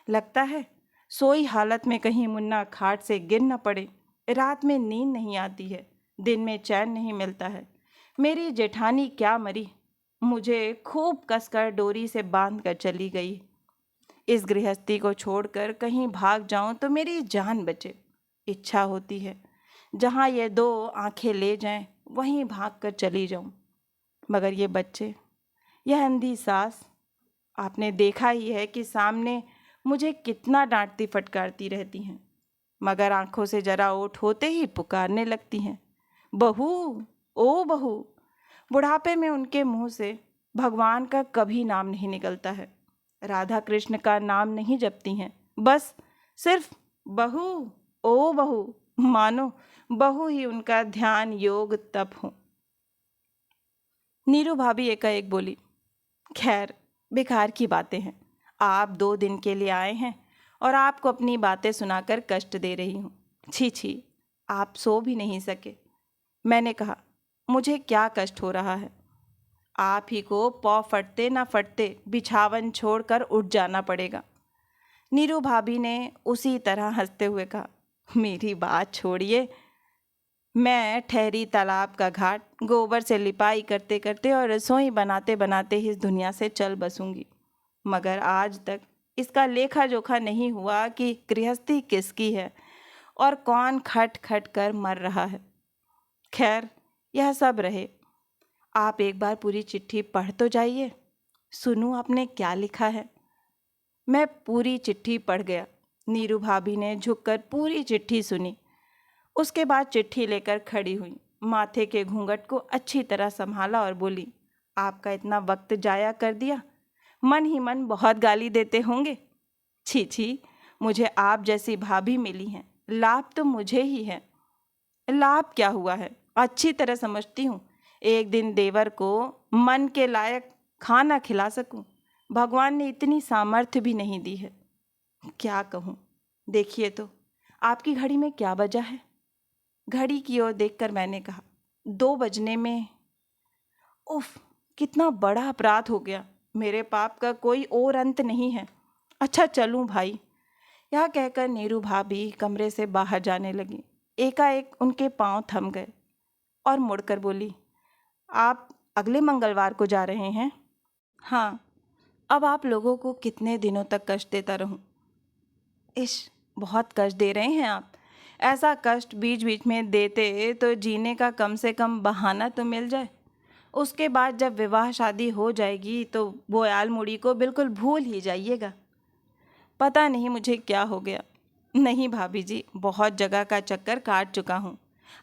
लगता है सोई हालत में कहीं मुन्ना खाट से गिर न पड़े। रात में नींद नहीं आती है, दिन में चैन नहीं मिलता है। मेरी जेठानी क्या मरी, मुझे खूब कसकर डोरी से बांध कर चली गई। इस गृहस्थी को छोड़कर कहीं भाग जाऊं तो मेरी जान बचे। इच्छा होती है जहां ये दो आंखें ले जाएं वहीं भाग कर चली जाऊं, मगर ये बच्चे, यह अंधी सास, आपने देखा ही है कि सामने मुझे कितना डांटती फटकारती रहती हैं, मगर आंखों से जरा ओट होते ही पुकारने लगती हैं, बहू, ओ बहू। बुढ़ापे में उनके मुंह से भगवान का कभी नाम नहीं निकलता है, राधा कृष्ण का नाम नहीं जपती हैं। बस सिर्फ बहू, ओ बहू, मानो बहू ही उनका ध्यान योग तप हो। नीरू भाभी एकाएक बोली, खैर बेकार की बातें हैं। आप 2 दिन के लिए आए हैं और आपको अपनी बातें सुनाकर कष्ट दे रही हूँ। छी छी, आप सो भी नहीं सके। मैंने कहा, मुझे क्या कष्ट हो रहा है? आप ही को पौ फटते ना फटते बिछावन छोड़कर उठ जाना पड़ेगा। नीरू भाभी ने उसी तरह हंसते हुए कहा, मेरी बात छोड़िए। मैं ठहरी तालाब का घाट गोबर से लिपाई करते करते और रसोई बनाते बनाते ही इस दुनिया से चल बसूंगी, मगर आज तक इसका लेखा जोखा नहीं हुआ कि गृहस्थी किसकी है और कौन खट खट कर मर रहा है। खैर, यह सब रहे। आप एक बार पूरी चिट्ठी पढ़ तो जाइए, सुनूं आपने क्या लिखा है। मैं पूरी चिट्ठी पढ़ गया। नीरू भाभी ने झुककर पूरी चिट्ठी सुनी। उसके बाद चिट्ठी लेकर खड़ी हुई, माथे के घूंघट को अच्छी तरह संभाला और बोली, आपका इतना वक्त जाया कर दिया। मन ही मन बहुत गाली देते होंगे। छी छी, मुझे आप जैसी भाभी मिली हैं, लाभ तो मुझे ही है। लाभ क्या हुआ है, अच्छी तरह समझती हूँ। एक दिन देवर को मन के लायक खाना खिला सकूं, भगवान ने इतनी सामर्थ्य भी नहीं दी है। क्या कहूँ, देखिए तो आपकी घड़ी में क्या बजा है। घड़ी की ओर देखकर मैंने कहा, 2 बजने में। उफ, कितना बड़ा अपराध हो गया। मेरे पाप का कोई और अंत नहीं है। अच्छा चलूं भाई, यह कहकर नीरू भाभी कमरे से बाहर जाने लगी। एकाएक उनके पांव थम गए और मुड़कर बोली, आप अगले मंगलवार को जा रहे हैं? हाँ, अब आप लोगों को कितने दिनों तक कष्ट देता रहूं? बहुत कष्ट दे रहे हैं आप। ऐसा कष्ट बीच बीच में देते तो जीने का कम से कम बहाना तो मिल जाए। उसके बाद जब विवाह शादी हो जाएगी तो बोयाल मुड़ी को बिल्कुल भूल ही जाइएगा। पता नहीं मुझे क्या हो गया। नहीं भाभी जी, बहुत जगह का चक्कर काट चुका हूँ।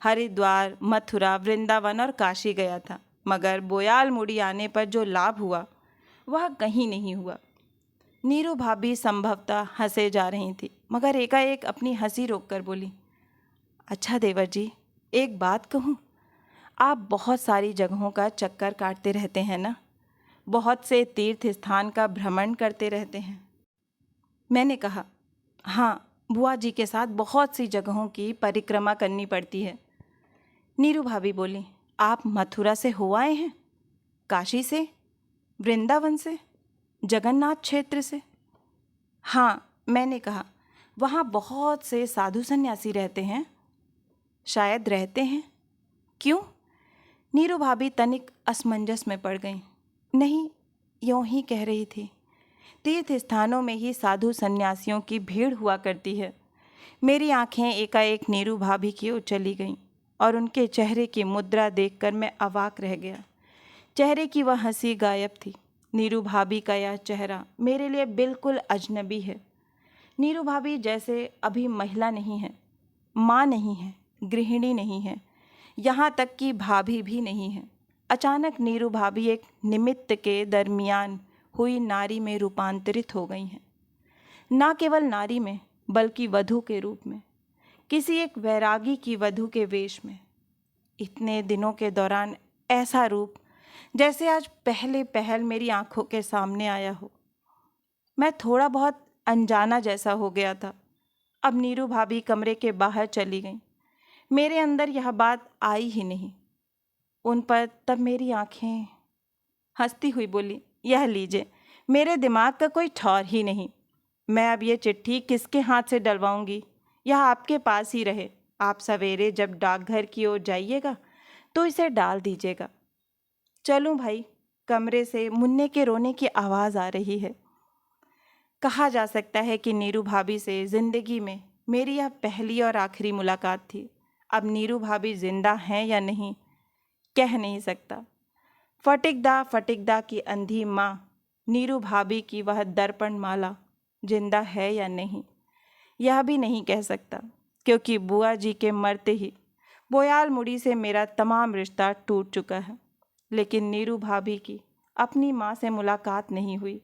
हरिद्वार, मथुरा, वृंदावन और काशी गया था, मगर बोयाल मुड़ी आने पर जो लाभ हुआ वह कहीं नहीं हुआ। नीरू भाभी संभवतः हंसे जा रही थी, मगर एकाएक अपनी हंसी रोककर बोली, अच्छा देवर जी, एक बात कहूँ, आप बहुत सारी जगहों का चक्कर काटते रहते हैं ना, बहुत से तीर्थ स्थान का भ्रमण करते रहते हैं। मैंने कहा, हाँ, बुआ जी के साथ बहुत सी जगहों की परिक्रमा करनी पड़ती है। नीरू भाभी बोली, आप मथुरा से हो आए हैं? काशी से? वृंदावन से? जगन्नाथ क्षेत्र से? हाँ, मैंने कहा, वहाँ बहुत से साधु सन्यासी रहते हैं। शायद रहते हैं। क्यों? नीरू भाभी तनिक असमंजस में पड़ गईं। नहीं, यूँ ही कह रही थी। तीर्थ स्थानों में ही साधु सन्यासियों की भीड़ हुआ करती है। मेरी आंखें एकाएक नीरू भाभी की ओर चली गईं और उनके चेहरे की मुद्रा देखकर मैं अवाक रह गया। चेहरे की वह हंसी गायब थी। नीरू भाभी का यह चेहरा मेरे लिए बिल्कुल अजनबी है। नीरू भाभी जैसे अभी महिला नहीं है, माँ नहीं है, गृहिणी नहीं है, यहाँ तक कि भाभी भी नहीं है। अचानक नीरू भाभी एक निमित्त के दरमियान हुई नारी में रूपांतरित हो गई हैं। न केवल नारी में, बल्कि वधू के रूप में, किसी एक वैरागी की वधू के वेश में। इतने दिनों के दौरान ऐसा रूप जैसे आज पहले पहल मेरी आंखों के सामने आया हो। मैं थोड़ा बहुत अनजाना जैसा हो गया था। अब नीरू भाभी कमरे के बाहर चली गई। मेरे अंदर यह बात आई ही नहीं। उन पर तब मेरी आंखें हंसती हुई बोली, यह लीजिए, मेरे दिमाग का कोई ठौर ही नहीं। मैं अब ये चिट्ठी किसके हाथ से डलवाऊंगी? यह आपके पास ही रहे। आप सवेरे जब डाकघर की ओर जाइएगा तो इसे डाल दीजिएगा। चलूं भाई? कमरे से मुन्ने के रोने की आवाज़ आ रही है। कहा जा सकता है कि नीरू भाभी से ज़िंदगी में मेरी यह पहली और आखिरी मुलाकात थी। अब नीरू भाभी जिंदा हैं या नहीं, कह नहीं सकता। फटिकदा की अंधी माँ नीरू भाभी की वह दर्पण माला जिंदा है या नहीं, यह भी नहीं कह सकता, क्योंकि बुआ जी के मरते ही बोयाल मुड़ी से मेरा तमाम रिश्ता टूट चुका है। लेकिन नीरू भाभी की अपनी माँ से मुलाकात नहीं हुई,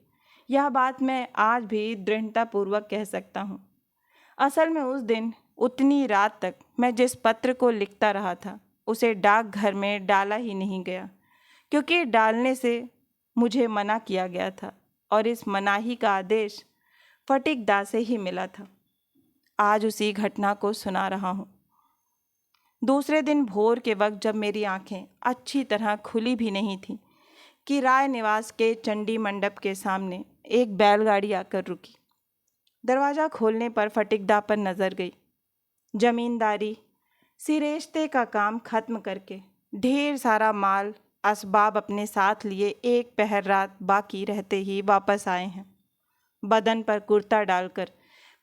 यह बात मैं आज भी दृढ़तापूर्वक कह सकता हूँ। असल में उस दिन उतनी रात तक मैं जिस पत्र को लिखता रहा था उसे डाकघर में डाला ही नहीं गया, क्योंकि डालने से मुझे मना किया गया था और इस मनाही का आदेश फटिकदा से ही मिला था। आज उसी घटना को सुना रहा हूँ। दूसरे दिन भोर के वक्त जब मेरी आंखें अच्छी तरह खुली भी नहीं थीं कि राय निवास के चंडी मंडप के सामने एक बैलगाड़ी आकर रुकी। दरवाज़ा खोलने पर फटिकदा पर नज़र गई। जमींदारी सिरेश्ते का काम खत्म करके ढेर सारा माल असबाब अपने साथ लिए एक पहर रात बाकी रहते ही वापस आए हैं। बदन पर कुर्ता डालकर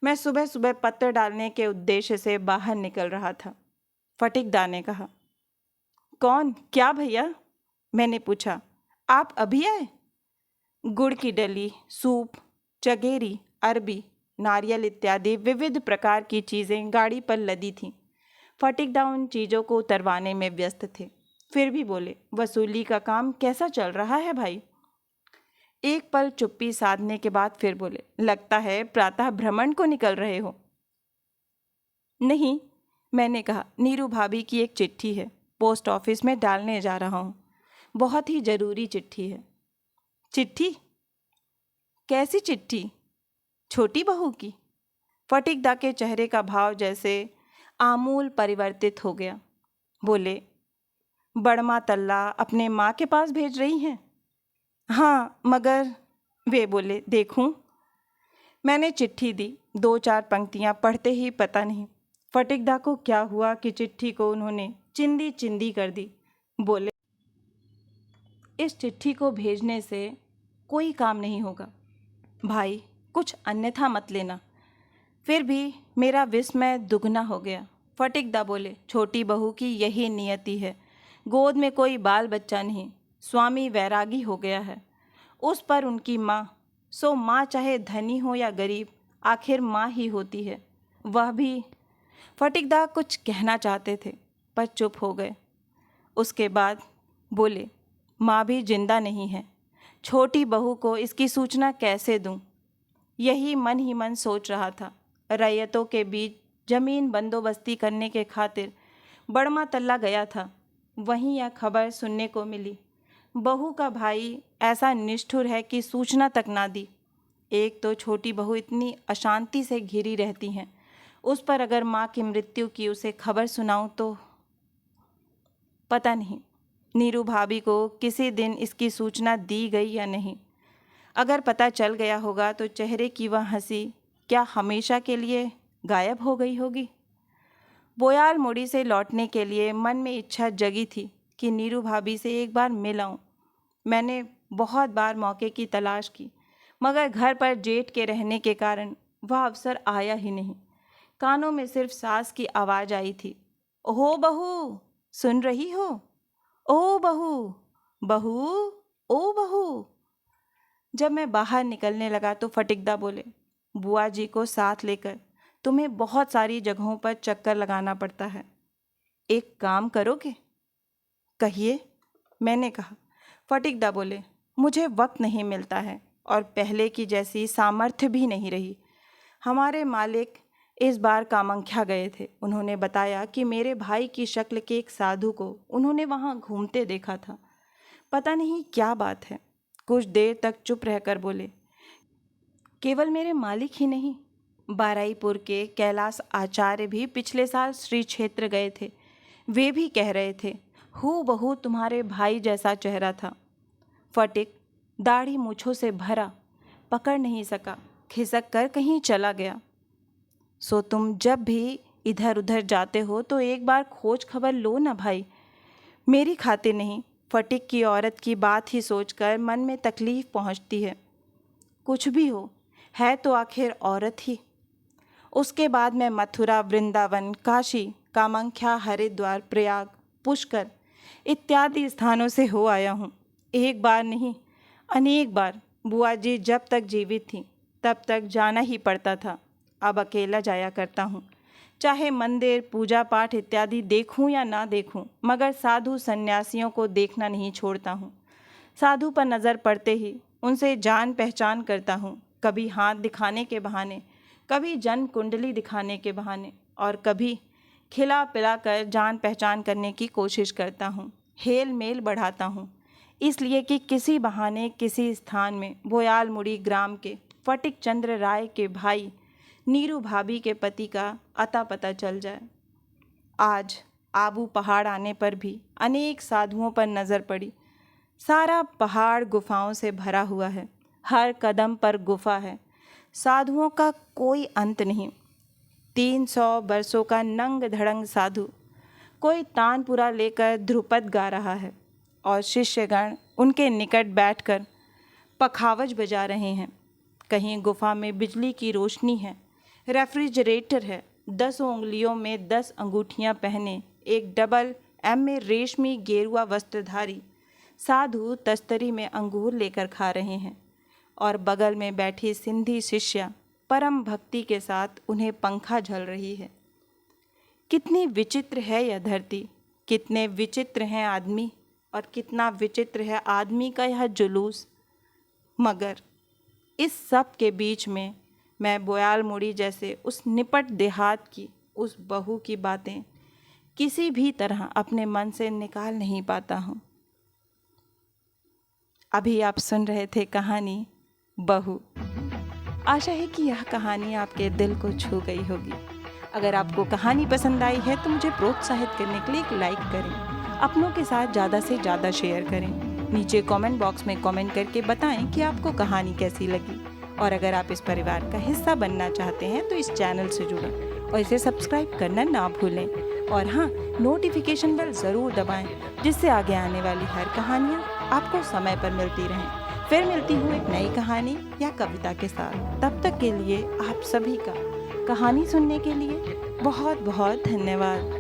मैं सुबह सुबह पत्र डालने के उद्देश्य से बाहर निकल रहा था। फटिकदा ने कहा, कौन? क्या भैया? मैंने पूछा, आप अभी आए? गुड़ की डली, सूप, चगेरी, अरबी, नारियल इत्यादि विविध प्रकार की चीज़ें गाड़ी पर लदी थीं। फटिकदा उन चीज़ों को उतरवाने में व्यस्त थे। फिर भी बोले, वसूली का काम कैसा चल रहा है भाई? एक पल चुप्पी साधने के बाद फिर बोले, लगता है प्रातः भ्रमण को निकल रहे हो। नहीं, मैंने कहा, नीरू भाभी की एक चिट्ठी है, पोस्ट ऑफिस में डालने जा रहा हूँ। बहुत ही ज़रूरी चिट्ठी है। चिट्ठी? कैसी चिट्ठी? छोटी बहू की? फटिकदा के चेहरे का भाव जैसे आमूल परिवर्तित हो गया। बोले, बड़मा तल्ला अपने माँ के पास भेज रही हैं? हाँ, मगर वे बोले, देखूं? मैंने चिट्ठी दी। 2-4 पंक्तियां पढ़ते ही पता नहीं फटिकदा को क्या हुआ कि चिट्ठी को उन्होंने चिंदी चिंदी कर दी। बोले, इस चिट्ठी को भेजने से कोई काम नहीं होगा भाई, कुछ अन्यथा मत लेना। फिर भी मेरा विस्मय दुगना हो गया। फटिकदा बोले, छोटी बहू की यही नियति है। गोद में कोई बाल बच्चा नहीं, स्वामी वैरागी हो गया है। उस पर उनकी माँ, सो माँ चाहे धनी हो या गरीब, आखिर माँ ही होती है। वह भी। फटिकदा कुछ कहना चाहते थे पर चुप हो गए। उसके बाद बोले, माँ भी जिंदा नहीं है। छोटी बहू को इसकी सूचना कैसे दूं? यही मन ही मन सोच रहा था। रैयतों के बीच जमीन बंदोबस्ती करने के खातिर बड़मा तल्ला गया था। वहीं यह खबर सुनने को मिली। बहू का भाई ऐसा निष्ठुर है कि सूचना तक ना दी। एक तो छोटी बहू इतनी अशांति से घिरी रहती हैं, उस पर अगर माँ की मृत्यु की उसे खबर सुनाऊं तो पता नहीं नीरू भाभी को किसी दिन इसकी सूचना दी गई या नहीं। अगर पता चल गया होगा तो चेहरे की वह हंसी क्या हमेशा के लिए गायब हो गई होगी? बोयाल मुड़ी से लौटने के लिए मन में इच्छा जगी थी कि नीरू भाभी से एक बार मिल आऊं। मैंने बहुत बार मौके की तलाश की, मगर घर पर जेठ के रहने के कारण वह अवसर आया ही नहीं। कानों में सिर्फ सास की आवाज़ आई थी, ओहो बहू, सुन रही हो? ओ बहू, बहू, ओ बहू। जब मैं बाहर निकलने लगा तो फटिकदा बोले, बुआ जी को साथ लेकर तुम्हें बहुत सारी जगहों पर चक्कर लगाना पड़ता है, एक काम करोगे? कहिए, मैंने कहा। फटिकदा बोले, मुझे वक्त नहीं मिलता है और पहले की जैसी सामर्थ्य भी नहीं रही। हमारे मालिक इस बार कामाख्या गए थे। उन्होंने बताया कि मेरे भाई की शक्ल के एक साधु को उन्होंने वहाँ घूमते देखा था। पता नहीं क्या बात है। कुछ देर तक चुप रहकर बोले, केवल मेरे मालिक ही नहीं, बाराईपुर के कैलाश आचार्य भी पिछले साल श्री क्षेत्र गए थे। वे भी कह रहे थे हूबहू तुम्हारे भाई जैसा चेहरा था। फटिक दाढ़ी मूछों से भरा, पकड़ नहीं सका, खिसक कर कहीं चला गया। सो तुम जब भी इधर उधर जाते हो तो एक बार खोज खबर लो ना भाई, मेरी खातिर नहीं, फटिक की औरत की बात ही सोचकर मन में तकलीफ पहुंचती है। कुछ भी हो, है तो आखिर औरत ही। उसके बाद मैं मथुरा, वृंदावन, काशी, कामाख्या, हरिद्वार, प्रयाग, पुष्कर इत्यादि स्थानों से हो आया हूँ। एक बार नहीं, अनेक बार। बुआ जी जब तक जीवित थी तब तक जाना ही पड़ता था। अब अकेला जाया करता हूँ, चाहे मंदिर, पूजा पाठ इत्यादि देखूं या ना देखूं, मगर साधु सन्यासियों को देखना नहीं छोड़ता हूँ। साधु पर नज़र पड़ते ही उनसे जान पहचान करता हूँ, कभी हाथ दिखाने के बहाने, कभी जन्म कुंडली दिखाने के बहाने, और कभी खिला पिला कर जान पहचान करने की कोशिश करता हूँ। हेल मेल बढ़ाता हूँ, इसलिए कि किसी बहाने किसी स्थान में बोयाल मुड़ी ग्राम के फटिक चंद्र राय के भाई नीरू भाभी के पति का अता पता चल जाए। आज आबू पहाड़ आने पर भी अनेक साधुओं पर नज़र पड़ी। सारा पहाड़ गुफाओं से भरा हुआ है, हर कदम पर गुफा है। साधुओं का कोई अंत नहीं। 300 बरसों का नंग धड़ंग साधु कोई तानपुरा लेकर ध्रुपद गा रहा है और शिष्यगण उनके निकट बैठकर पखावज बजा रहे हैं। कहीं गुफा में बिजली की रोशनी है, रेफ्रिजरेटर है, 10 उंगलियों में 10 अंगूठियां पहने एक डबल में रेशमी गेरुआ वस्त्रधारी साधु तस्तरी में अंगूर लेकर खा रहे हैं और बगल में बैठी सिंधी शिष्या परम भक्ति के साथ उन्हें पंखा झल रही है। कितनी विचित्र है यह धरती, कितने विचित्र हैं आदमी, और कितना विचित्र है आदमी का यह जुलूस। मगर इस सब के बीच में मैं बोयाल मुड़ी जैसे उस निपट देहात की उस बहू की बातें किसी भी तरह अपने मन से निकाल नहीं पाता हूँ। अभी आप सुन रहे थे कहानी बहू। आशा है कि यह कहानी आपके दिल को छू गई होगी। अगर आपको कहानी पसंद आई है तो मुझे प्रोत्साहित करने के लिए एक लाइक करें, अपनों के साथ ज़्यादा से ज़्यादा शेयर करें। नीचे कमेंट बॉक्स में कमेंट करके बताएं कि आपको कहानी कैसी लगी और अगर आप इस परिवार का हिस्सा बनना चाहते हैं तो इस चैनल से जुड़ें और इसे सब्सक्राइब करना ना भूलें। और हाँ, नोटिफिकेशन बेल ज़रूर दबाएं, जिससे आगे आने वाली हर कहानियाँ आपको समय पर मिलती रहें। फिर मिलती हूँ एक नई कहानी या कविता के साथ। तब तक के लिए आप सभी का कहानी सुनने के लिए बहुत बहुत धन्यवाद।